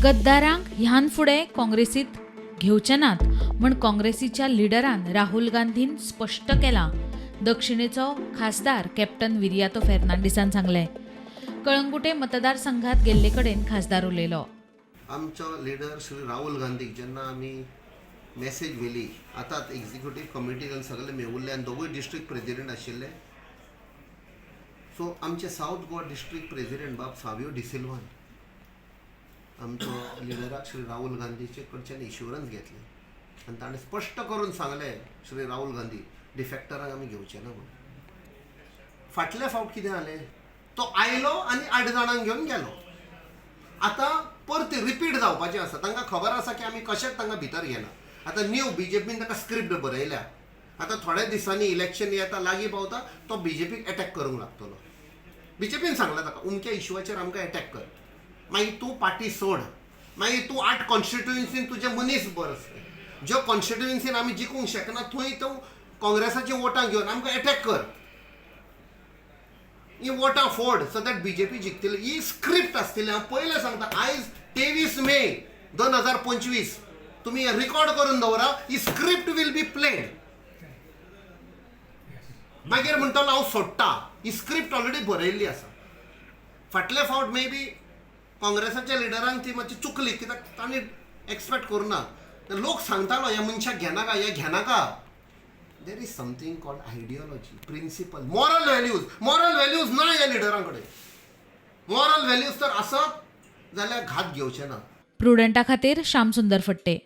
गद्दारांक ह्यान फुडें काँग्रेसीत घेवचे नात म्हण काँग्रेसीच्या लिडरान राहुल गांधीन स्पश्ट केलां. दक्षिणेचो खासदार कॅप्टन विरियातो फेर्नांडीसान सांगलें. कळंगुटे मतदारसंघात गेल्ले कडेन खासदार उलयलो. आमचो लिडर श्री राहुल गांधीक जेन्ना आमी मॅसेज व्हेली, आतां एक्झिक्युटीव कमिटीन सगळे मेवुल्ले आनी दोगूय डिस्ट्रिक्ट प्रेजिडेंट आशिल्ले. सो आमचे साऊथ गोवा डिस्ट्रिक्ट प्रेजिडेंट बाब सावियो डिसिल्वान आमचो लिडराक श्री राहुल गांधीचे कडच्यान इश्युरन्स घेतले आनी ताणें स्पश्ट करून सांगलें श्री राहुल गांधी डिफेक्टरांक आमी घेवचे ना म्हणून. फाटले फावट कितें जालें, तो आयलो आनी 8 जाणांक घेवन गेलो. आतां परत रिपीट जावपाचें आसा. तांकां खबर आसा की आमी कशेंच तांकां भितर घेना. आतां न्यू बीजेपीन ताका स्क्रिप्ट बरयल्या. आतां थोड्या दिसांनी इलेक्शन येता लागीं पावता तो बीजेपीक अटॅक करूंक लागतलो. बीजेपीन सांगलां ताका अमक्या इश्यूवाचेर आमकां अटॅक कर, मागीर तूं पार्टी सोड, मागीर तूं 8 कॉन्स्टिट्युएन्सीन तुजे मनीस बस, ज्यो कॉन्स्टिट्युएन्सीन आमी जिखूंक शकना थंय तूं काँग्रेसाची वोटां घेवन आमकां अटॅक कर, ही वोटां फोड सो दॅट बीजेपी जिखतली. ही स्क्रिप्ट आसतली. हांव पयलें सांगता, आयज 23 मे 2025 तुमी रिकॉर्ड करून दवरा. ही स्क्रिप्ट वील बी प्लेड. मागीर म्हणटलो हांव सोडटा. ही स्क्रिप्ट ऑलरेडी बरयल्ली आसा. फाटले फावट मे बी काँग्रेसाच्या लिडरांक ती मातशी चुकली, कित्याक तांणी एक्सपेक्ट करुना. लोक सांगतालो ह्या मनशाक घेनाका, हे घेनाका. There is something called ideology, principle, moral values ना ह्या लिडरां कडेन. मॉरल व्हॅल्यूज तर आसत जाल्यार घात घेवचे ना. प्रुडंटा खातीर श्याम सुंदर फट्टे.